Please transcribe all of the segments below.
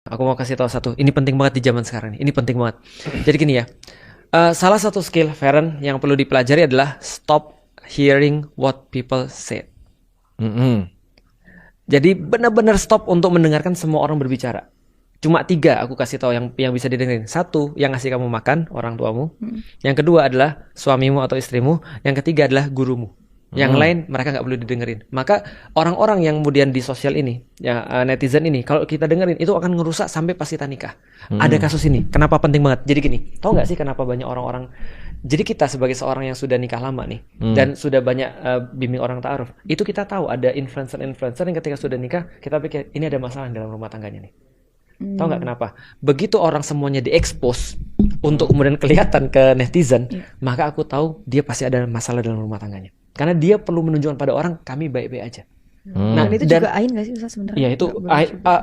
Aku mau kasih tahu satu. Ini penting banget di zaman sekarang nih. Ini penting banget. Jadi gini ya. Salah satu skill Feren yang perlu dipelajari adalah stop hearing what people say. Jadi benar-benar stop untuk mendengarkan semua orang berbicara. Cuma 3 aku kasih tahu yang bisa didengerin. 1, yang ngasih kamu makan, orang tuamu. Yang kedua adalah suamimu atau istrimu. Yang ketiga adalah gurumu. Yang lain mereka nggak perlu didengerin. Maka orang-orang yang kemudian di sosial ini, ya netizen ini, kalau kita dengerin itu akan ngerusak sampai pas kita nikah. Ada kasus ini. Kenapa penting banget? Jadi gini, tahu nggak sih kenapa banyak orang-orang? Jadi kita sebagai seorang yang sudah nikah lama nih dan sudah banyak bimbing orang ta'aruf, itu kita tahu ada influencer-influencer yang ketika sudah nikah kita pikir ini ada masalah dalam rumah tangganya nih. Tahu nggak kenapa? Begitu orang semuanya diekspos untuk kemudian kelihatan ke netizen, maka aku tahu dia pasti ada masalah dalam rumah tangganya. Karena dia perlu menunjukkan pada orang kami baik-baik aja. Nah, itu juga ain nggak sih Ustaz sebenarnya? Iya, itu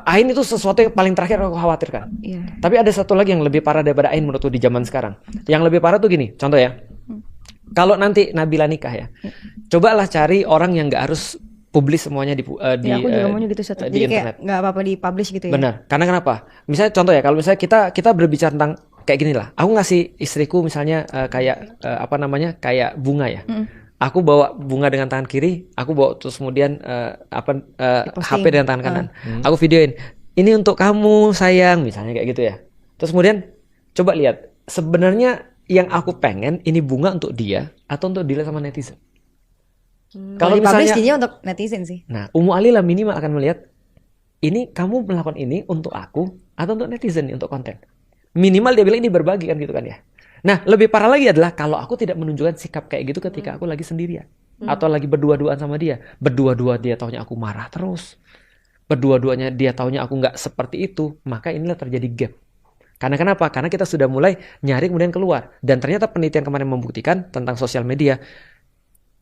ain itu sesuatu yang paling terakhir aku khawatirkan. Iya. Tapi ada satu lagi yang lebih parah daripada ain menurutku di zaman sekarang. Yang lebih parah tuh gini, contoh ya. Kalau nanti Nabila nikah ya, cobalah cari orang yang nggak harus publis semuanya di Ya, aku juga maunya gitu Ustaz. di Jadi internet. kayak nggak apa-apa di publish gitu ya. Benar. Karena kenapa? Misalnya contoh ya, kalau misalnya kita berbicara tentang kayak gini lah. Aku ngasih istriku misalnya kayak kayak bunga ya. Aku bawa bunga dengan tangan kiri, aku bawa terus kemudian HP dengan tangan kanan. Aku videoin. Ini untuk kamu sayang, misalnya kayak gitu ya. Terus kemudian coba lihat, sebenarnya yang aku pengen ini bunga untuk dia atau untuk dilihat sama netizen. Kalau misalnya jadinya untuk netizen sih. Nah, Ummu Alila minimal akan melihat ini kamu melakukan ini untuk aku atau untuk netizen untuk konten. Minimal dia bilang ini berbagi kan gitu kan ya. Nah, lebih parah lagi adalah kalau aku tidak menunjukkan sikap kayak gitu ketika aku lagi sendirian atau lagi berdua-duaan sama dia. Berdua-dua dia taunya aku marah terus. Berdua-duanya dia taunya aku nggak seperti itu, maka inilah terjadi gap. Karena kenapa? Karena kita sudah mulai nyari kemudian keluar. Dan ternyata penelitian kemarin membuktikan tentang sosial media.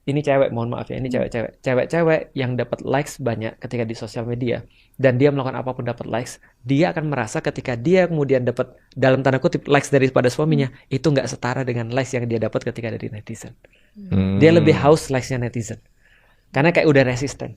Ini cewek, mohon maaf ya, ini cewek-cewek. Cewek-cewek yang dapat likes banyak ketika di sosial media. Dan dia melakukan apapun dapat likes. Dia akan merasa ketika dia kemudian dapat, dalam tanda kutip, likes daripada suaminya. Itu nggak setara dengan likes yang dia dapat ketika dari netizen. Dia lebih haus likes-nya netizen. Karena kayak udah resisten.